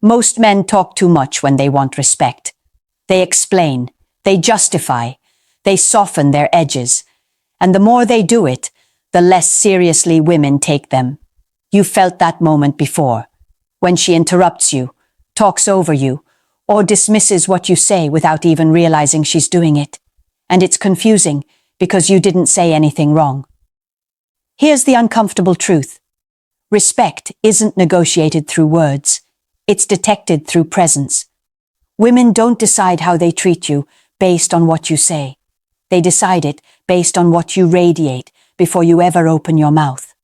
Most men talk too much when they want respect. They explain, they justify, they soften their edges, and the more they do it, the less seriously women take them. You felt that moment before, when she interrupts you, talks over you, or dismisses what you say without even realizing she's doing it. And it's confusing because you didn't say anything wrong. Here's the uncomfortable truth. Respect isn't negotiated through words. It's detected through presence. Women don't decide how they treat you based on what you say. They decide it based on what you radiate before you ever open your mouth.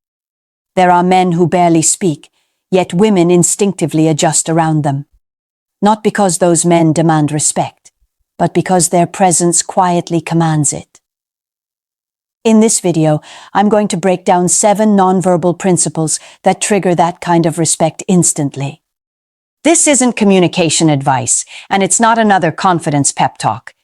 There are men who barely speak, yet women instinctively adjust around them. Not because those men demand respect, but because their presence quietly commands it. In this video, I'm going to break down 7 nonverbal principles that trigger that kind of respect instantly. This isn't communication advice, and it's not another confidence pep talk.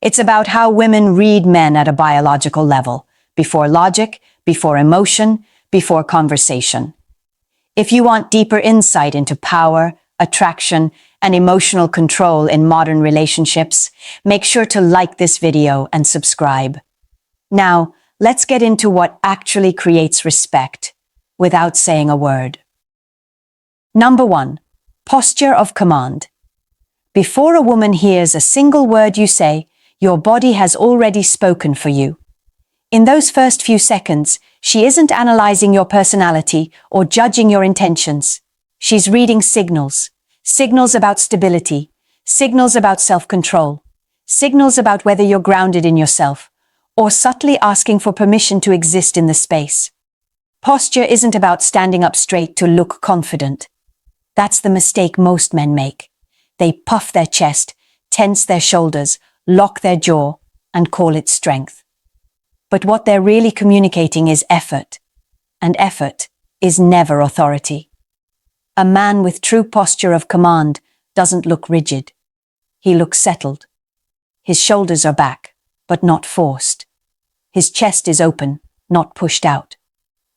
It's about how women read men at a biological level, before logic, before emotion, before conversation. If you want deeper insight into power, attraction, and emotional control in modern relationships, make sure to like this video and subscribe. Now, let's get into what actually creates respect, without saying a word. Number 1. Posture of command. Before a woman hears a single word you say, your body has already spoken for you. In those first few seconds, she isn't analyzing your personality or judging your intentions. She's reading signals. Signals about stability, signals about self-control, signals about whether you're grounded in yourself, or subtly asking for permission to exist in the space. Posture isn't about standing up straight to look confident. That's the mistake most men make. They puff their chest, tense their shoulders, lock their jaw, and call it strength. But what they're really communicating is effort, and effort is never authority. A man with true posture of command doesn't look rigid. He looks settled. His shoulders are back, but not forced. His chest is open, not pushed out.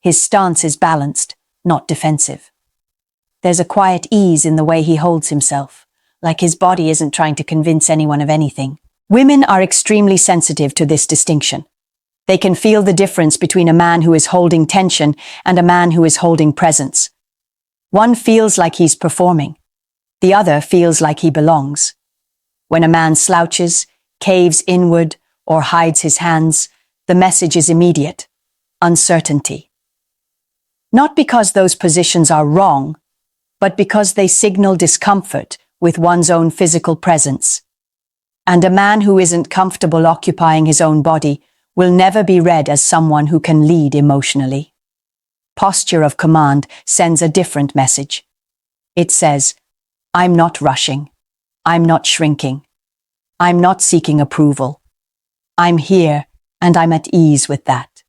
His stance is balanced, not defensive. There's a quiet ease in the way he holds himself, like his body isn't trying to convince anyone of anything. Women are extremely sensitive to this distinction. They can feel the difference between a man who is holding tension and a man who is holding presence. One feels like he's performing. The other feels like he belongs. When a man slouches, caves inward, or hides his hands, the message is immediate: uncertainty. Not because those positions are wrong, but because they signal discomfort with one's own physical presence. And a man who isn't comfortable occupying his own body will never be read as someone who can lead emotionally. Posture of command sends a different message. It says, I'm not rushing. I'm not shrinking. I'm not seeking approval. I'm here, and I'm at ease with that.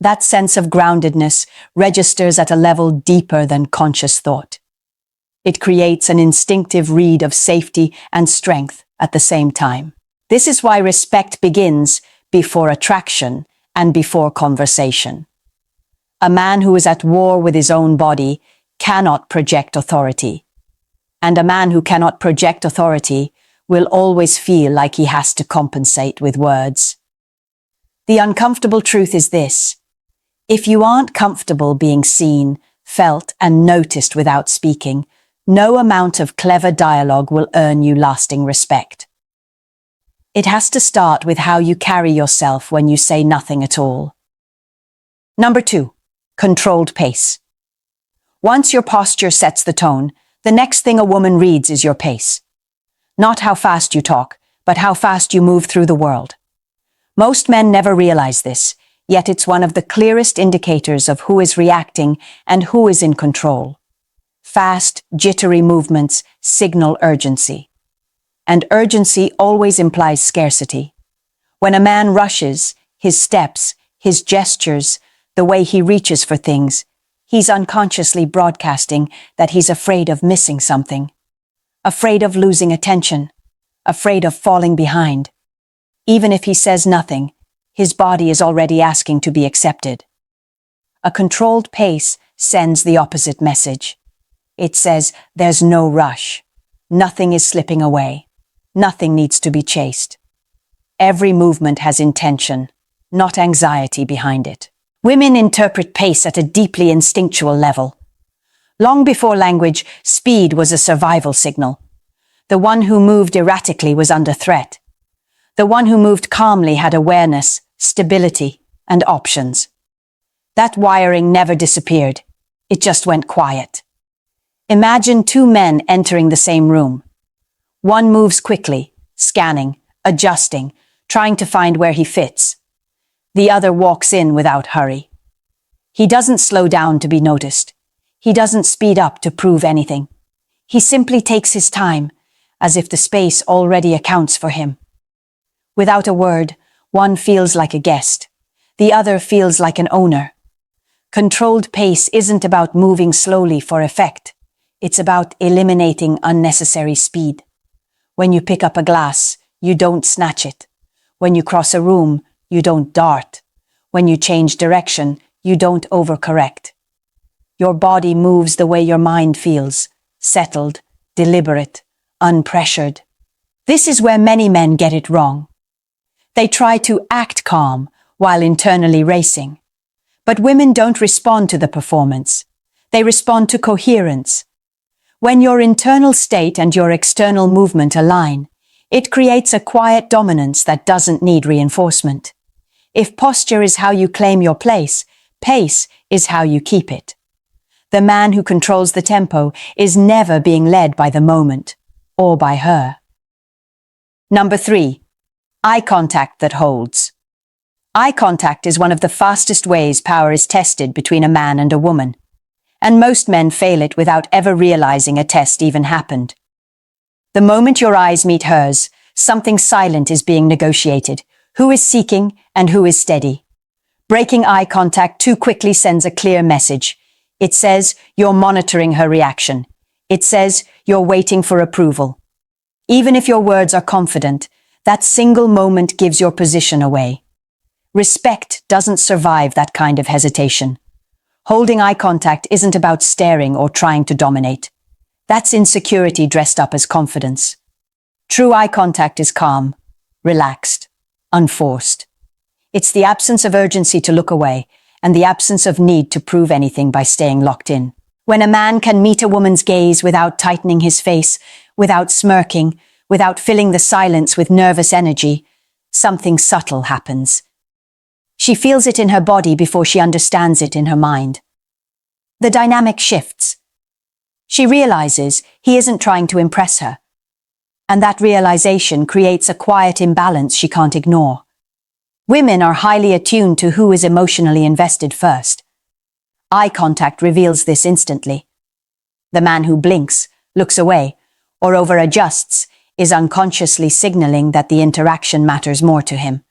That sense of groundedness registers at a level deeper than conscious thought. It creates an instinctive read of safety and strength at the same time. This is why respect begins before attraction and before conversation. A man who is at war with his own body cannot project authority. And a man who cannot project authority will always feel like he has to compensate with words. The uncomfortable truth is this: if you aren't comfortable being seen, felt, and noticed without speaking, no amount of clever dialogue will earn you lasting respect. It has to start with how you carry yourself when you say nothing at all. Number 2. Controlled pace. Once your posture sets the tone, the next thing a woman reads is your pace. Not how fast you talk, but how fast you move through the world. Most men never realize this, yet it's one of the clearest indicators of who is reacting and who is in control. Fast, jittery movements signal urgency. And urgency always implies scarcity. When a man rushes, his steps, his gestures, the way he reaches for things, he's unconsciously broadcasting that he's afraid of missing something, afraid of losing attention, afraid of falling behind. Even if he says nothing, his body is already asking to be accepted. A controlled pace sends the opposite message. It says there's no rush. Nothing is slipping away. Nothing needs to be chased. Every movement has intention, not anxiety behind it. Women interpret pace at a deeply instinctual level. Long before language, speed was a survival signal. The one who moved erratically was under threat. The one who moved calmly had awareness, stability, and options. That wiring never disappeared. It just went quiet. Imagine two men entering the same room. One moves quickly, scanning, adjusting, trying to find where he fits. The other walks in without hurry. He doesn't slow down to be noticed. He doesn't speed up to prove anything. He simply takes his time, as if the space already accounts for him. Without a word, one feels like a guest. The other feels like an owner. Controlled pace isn't about moving slowly for effect. It's about eliminating unnecessary speed. When you pick up a glass, you don't snatch it. When you cross a room, you don't dart. When you change direction, you don't overcorrect. Your body moves the way your mind feels, settled, deliberate, unpressured. This is where many men get it wrong. They try to act calm while internally racing. But women don't respond to the performance. They respond to coherence. When your internal state and your external movement align, it creates a quiet dominance that doesn't need reinforcement. If posture is how you claim your place, pace is how you keep it. The man who controls the tempo is never being led by the moment or by her. Number 3. Eye contact that holds. Eye contact is one of the fastest ways power is tested between a man and a woman. And most men fail it without ever realizing a test even happened. The moment your eyes meet hers, something silent is being negotiated. Who is seeking and who is steady? Breaking eye contact too quickly sends a clear message. It says you're monitoring her reaction. It says you're waiting for approval. Even if your words are confident, that single moment gives your position away. Respect doesn't survive that kind of hesitation. Holding eye contact isn't about staring or trying to dominate. That's insecurity dressed up as confidence. True eye contact is calm, relaxed, unforced. It's the absence of urgency to look away and the absence of need to prove anything by staying locked in. When a man can meet a woman's gaze without tightening his face, without smirking, without filling the silence with nervous energy, something subtle happens. She feels it in her body before she understands it in her mind. The dynamic shifts. She realizes he isn't trying to impress her. And that realization creates a quiet imbalance she can't ignore. Women are highly attuned to who is emotionally invested first. Eye contact reveals this instantly. The man who blinks, looks away, or over-adjusts is unconsciously signaling that the interaction matters more to him.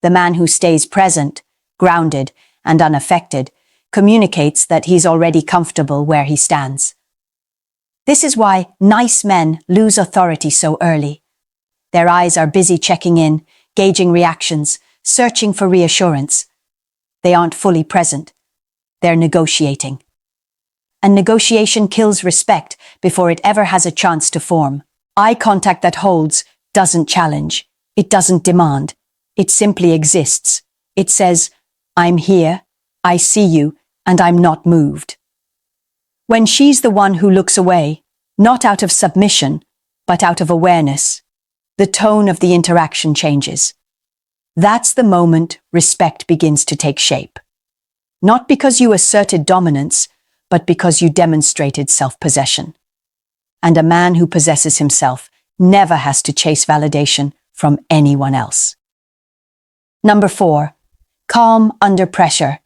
The man who stays present, grounded, and unaffected communicates that he's already comfortable where he stands. This is why nice men lose authority so early. Their eyes are busy checking in, gauging reactions, searching for reassurance. They aren't fully present. They're negotiating. And negotiation kills respect before it ever has a chance to form. Eye contact that holds doesn't challenge. It doesn't demand. It simply exists. It says, I'm here, I see you, and I'm not moved. When she's the one who looks away, not out of submission, but out of awareness, the tone of the interaction changes. That's the moment respect begins to take shape. Not because you asserted dominance, but because you demonstrated self-possession. And a man who possesses himself never has to chase validation from anyone else. Number 4, calm under pressure.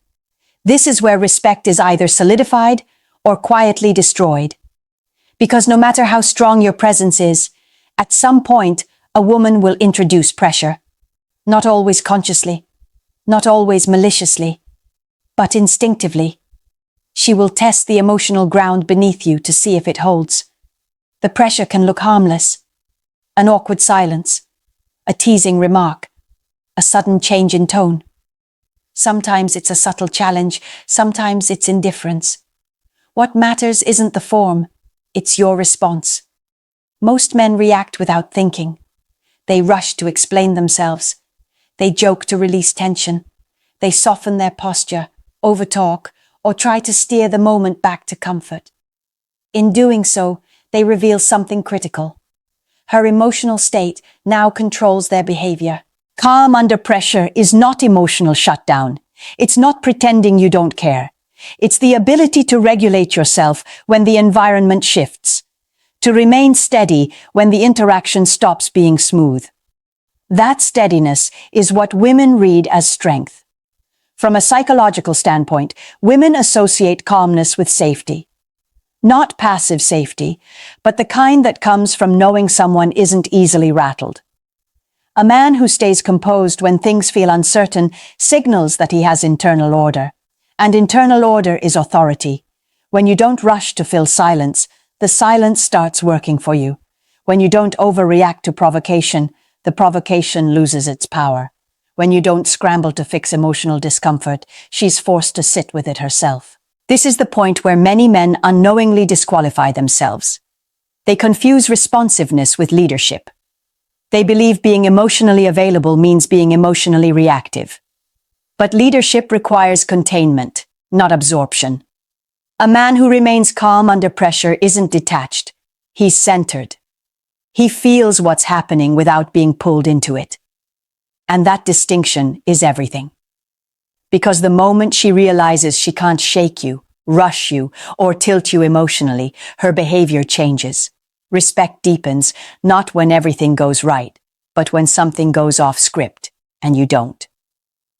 This is where respect is either solidified or quietly destroyed. Because no matter how strong your presence is, at some point, a woman will introduce pressure. Not always consciously, not always maliciously, but instinctively. She will test the emotional ground beneath you to see if it holds. The pressure can look harmless. An awkward silence, a teasing remark, a sudden change in tone. Sometimes it's a subtle challenge, sometimes it's indifference. What matters isn't the form, it's your response. Most men react without thinking. They rush to explain themselves. They joke to release tension. They soften their posture, overtalk, or try to steer the moment back to comfort. In doing so, they reveal something critical. Her emotional state now controls their behavior. Calm under pressure is not emotional shutdown. It's not pretending you don't care. It's the ability to regulate yourself when the environment shifts, to remain steady when the interaction stops being smooth. That steadiness is what women read as strength. From a psychological standpoint, women associate calmness with safety. Not passive safety, but the kind that comes from knowing someone isn't easily rattled. A man who stays composed when things feel uncertain signals that he has internal order. And internal order is authority. When you don't rush to fill silence, the silence starts working for you. When you don't overreact to provocation, the provocation loses its power. When you don't scramble to fix emotional discomfort, she's forced to sit with it herself. This is the point where many men unknowingly disqualify themselves. They confuse responsiveness with leadership. They believe being emotionally available means being emotionally reactive. But leadership requires containment, not absorption. A man who remains calm under pressure isn't detached. He's centered. He feels what's happening without being pulled into it. And that distinction is everything. Because the moment she realizes she can't shake you, rush you, or tilt you emotionally, her behavior changes. Respect deepens, not when everything goes right, but when something goes off script, and you don't.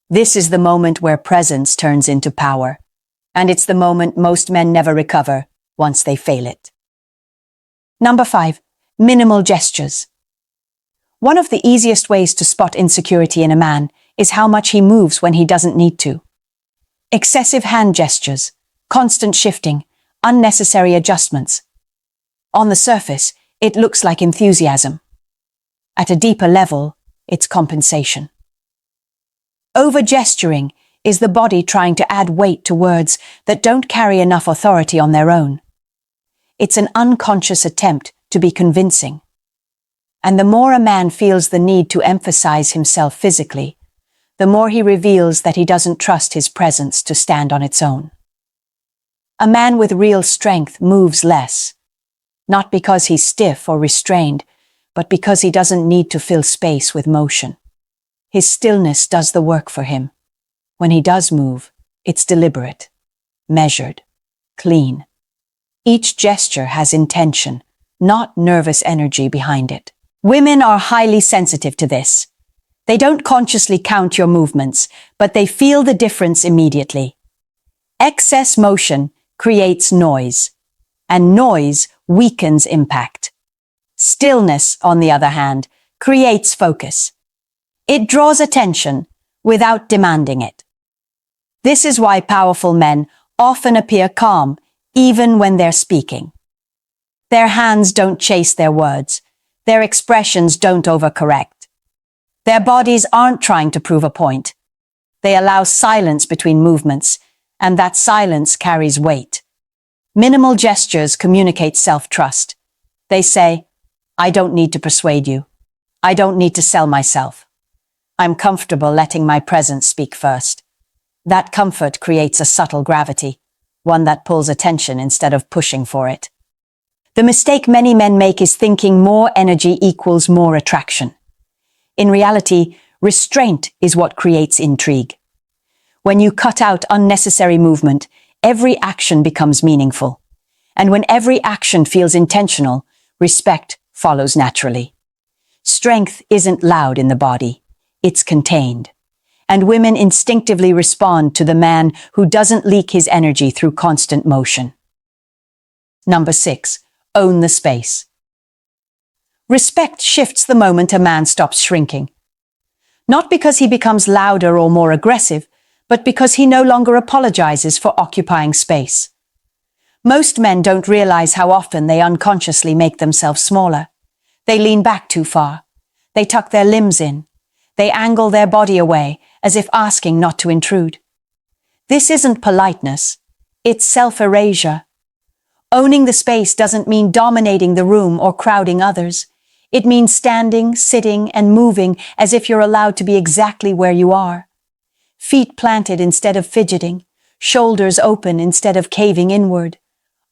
This is the moment where presence turns into power, and it's the moment most men never recover once they fail it. Number 5. Minimal gestures. One of the easiest ways to spot insecurity in a man is how much he moves when he doesn't need to. Excessive hand gestures, constant shifting, unnecessary adjustments. On the surface, it looks like enthusiasm. At a deeper level, it's compensation. Over-gesturing is the body trying to add weight to words that don't carry enough authority on their own. It's an unconscious attempt to be convincing. And the more a man feels the need to emphasize himself physically, the more he reveals that he doesn't trust his presence to stand on its own. A man with real strength moves less, not because he's stiff or restrained, but because he doesn't need to fill space with motion. His stillness does the work for him. When he does move, it's deliberate, measured, clean. Each gesture has intention, not nervous energy behind it. Women are highly sensitive to this. They don't consciously count your movements, but they feel the difference immediately. Excess motion creates noise, and noise weakens impact. Stillness, on the other hand, creates focus. It draws attention without demanding it. This is why powerful men often appear calm, even when they're speaking. Their hands don't chase their words. Their expressions don't overcorrect. Their bodies aren't trying to prove a point. They allow silence between movements, and that silence carries weight. Minimal gestures communicate self-trust. They say, I don't need to persuade you. I don't need to sell myself. I'm comfortable letting my presence speak first. That comfort creates a subtle gravity, one that pulls attention instead of pushing for it. The mistake many men make is thinking more energy equals more attraction. In reality, restraint is what creates intrigue. When you cut out unnecessary movement, every action becomes meaningful. And when every action feels intentional, respect follows naturally. Strength isn't loud in the body. It's contained. And women instinctively respond to the man who doesn't leak his energy through constant motion. Number 6. Own the space. Respect shifts the moment a man stops shrinking. Not because he becomes louder or more aggressive, but because he no longer apologizes for occupying space. Most men don't realize how often they unconsciously make themselves smaller. They lean back too far. They tuck their limbs in. They angle their body away, as if asking not to intrude. This isn't politeness. It's self-erasure. Owning the space doesn't mean dominating the room or crowding others. It means standing, sitting, and moving as if you're allowed to be exactly where you are. Feet planted instead of fidgeting, shoulders open instead of caving inward,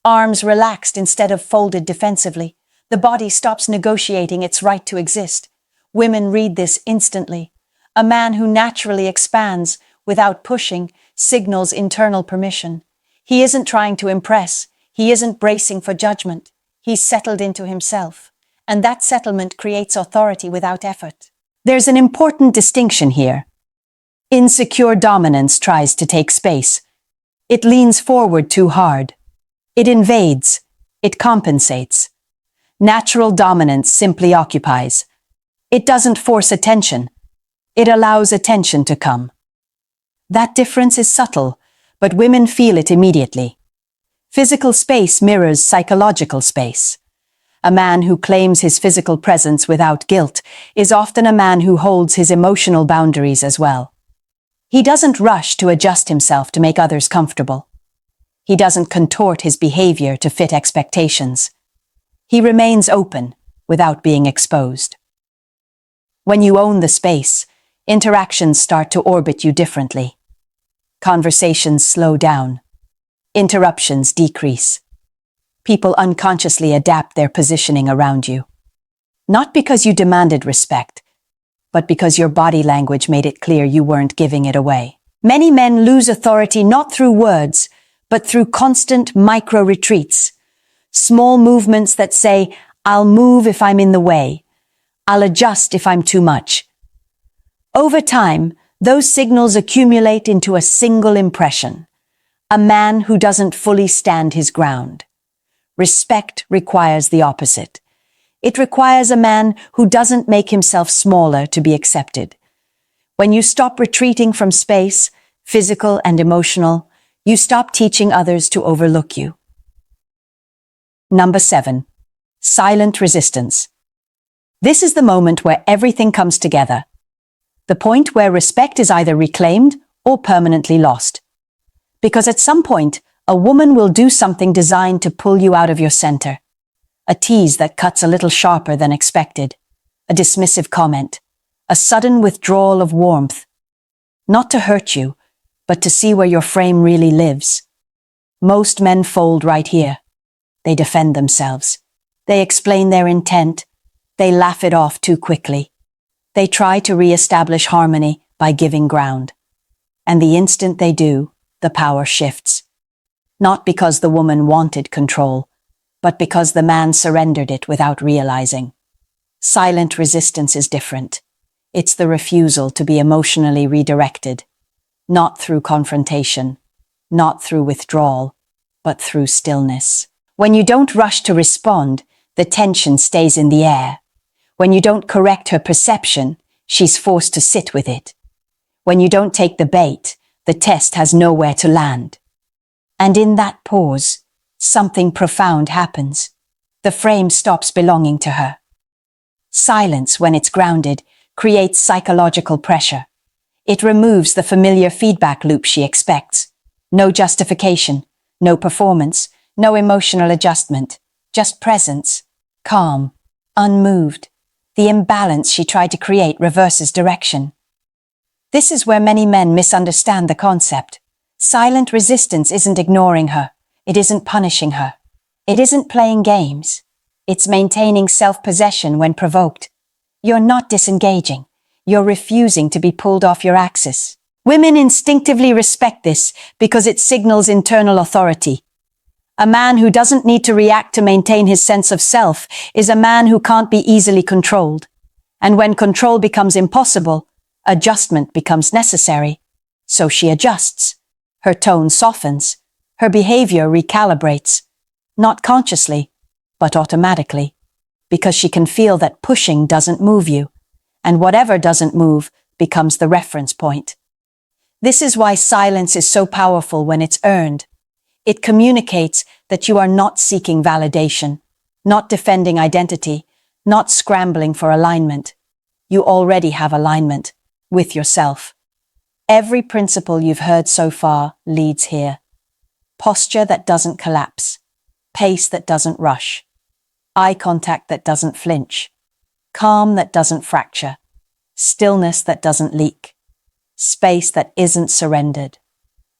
arms relaxed instead of folded defensively. The body stops negotiating its right to exist. Women read this instantly. A man who naturally expands without pushing signals internal permission. He isn't trying to impress. He isn't bracing for judgment. He's settled into himself. And that settlement creates authority without effort. There's an important distinction here. Insecure dominance tries to take space. It leans forward too hard. It invades. It compensates. Natural dominance simply occupies. It doesn't force attention. It allows attention to come. That difference is subtle, but women feel it immediately. Physical space mirrors psychological space. A man who claims his physical presence without guilt is often a man who holds his emotional boundaries as well. He doesn't rush to adjust himself to make others comfortable. He doesn't contort his behavior to fit expectations. He remains open without being exposed. When you own the space, interactions start to orbit you differently. Conversations slow down. Interruptions decrease. People unconsciously adapt their positioning around you. Not because you demanded respect, but because your body language made it clear you weren't giving it away. Many men lose authority not through words, but through constant micro-retreats. Small movements that say, "I'll move if I'm in the way. I'll adjust if I'm too much." Over time, those signals accumulate into a single impression. A man who doesn't fully stand his ground. Respect requires the opposite. It requires a man who doesn't make himself smaller to be accepted. When you stop retreating from space, physical and emotional, you stop teaching others to overlook you. Number 7. Silent resistance. This is the moment where everything comes together. The point where respect is either reclaimed or permanently lost. Because at some point, a woman will do something designed to pull you out of your center. A tease that cuts a little sharper than expected. A dismissive comment. A sudden withdrawal of warmth. Not to hurt you, but to see where your frame really lives. Most men fold right here. They defend themselves. They explain their intent. They laugh it off too quickly. They try to re-establish harmony by giving ground. And the instant they do, the power shifts. Not because the woman wanted control, but because the man surrendered it without realizing. Silent resistance is different. It's the refusal to be emotionally redirected. Not through confrontation, not through withdrawal, but through stillness. When you don't rush to respond, the tension stays in the air. When you don't correct her perception, she's forced to sit with it. When you don't take the bait, the test has nowhere to land. And in that pause, something profound happens. The frame stops belonging to her. Silence, when it's grounded, creates psychological pressure. It removes the familiar feedback loop she expects. No justification, no performance, no emotional adjustment, just presence, calm, unmoved. The imbalance she tried to create reverses direction. This is where many men misunderstand the concept. Silent resistance isn't ignoring her. It isn't punishing her. It isn't playing games. It's maintaining self-possession when provoked. You're not disengaging. You're refusing to be pulled off your axis. Women instinctively respect this because it signals internal authority. A man who doesn't need to react to maintain his sense of self is a man who can't be easily controlled. And when control becomes impossible, adjustment becomes necessary. So she adjusts. Her tone softens. Her behavior recalibrates. Not consciously, but automatically. Because she can feel that pushing doesn't move you. And whatever doesn't move becomes the reference point. This is why silence is so powerful when it's earned. It communicates that you are not seeking validation, not defending identity, not scrambling for alignment. You already have alignment with yourself. Every principle you've heard so far leads here. Posture that doesn't collapse. pace that doesn't rush, eye contact that doesn't flinch, calm that doesn't fracture, stillness that doesn't leak, space that isn't surrendered.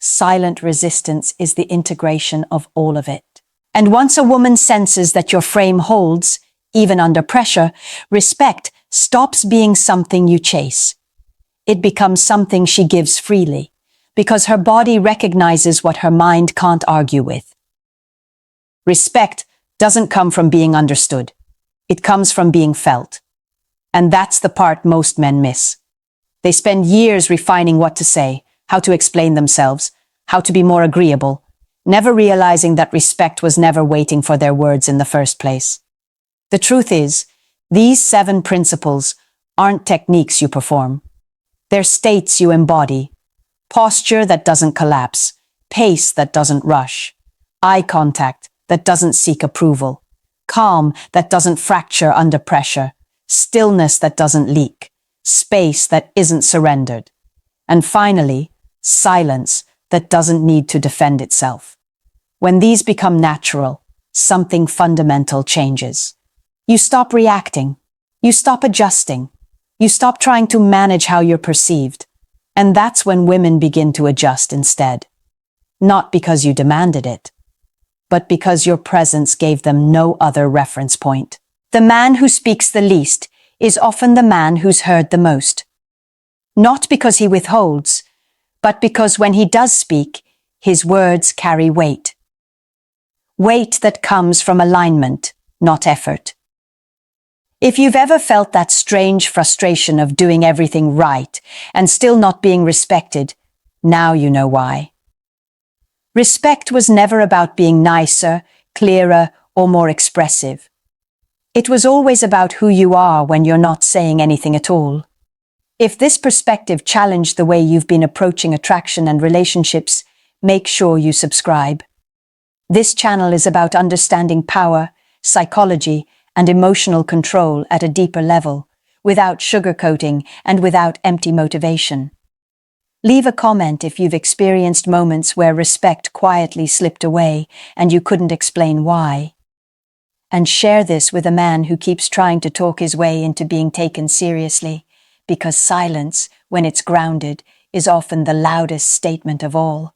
Silent resistance is the integration of all of it. And once a woman senses that your frame holds, even under pressure, respect stops being something you chase. It becomes something she gives freely, because her body recognizes what her mind can't argue with. Respect doesn't come from being understood. It comes from being felt. And that's the part most men miss. They spend years refining what to say, how to explain themselves, how to be more agreeable, never realizing that respect was never waiting for their words in the first place. The truth is, these 7 principles aren't techniques you perform. They're states you embody. Posture that doesn't collapse, pace that doesn't rush, eye contact that doesn't seek approval, calm that doesn't fracture under pressure, stillness that doesn't leak, space that isn't surrendered, and finally, silence that doesn't need to defend itself. When these become natural, something fundamental changes. You stop reacting. You stop adjusting. You stop trying to manage how you're perceived. And that's when women begin to adjust instead. Not because you demanded it, but because your presence gave them no other reference point. The man who speaks the least is often the man who's heard the most. Not because he withholds, but because when he does speak, his words carry weight. Weight that comes from alignment, not effort. If you've ever felt that strange frustration of doing everything right and still not being respected, now you know why. Respect was never about being nicer, clearer, or more expressive. It was always about who you are when you're not saying anything at all. If this perspective challenged the way you've been approaching attraction and relationships, make sure you subscribe. This channel is about understanding power, psychology, and emotional control at a deeper level, without sugarcoating and without empty motivation. Leave a comment if you've experienced moments where respect quietly slipped away and you couldn't explain why. And share this with a man who keeps trying to talk his way into being taken seriously, because silence, when it's grounded, is often the loudest statement of all.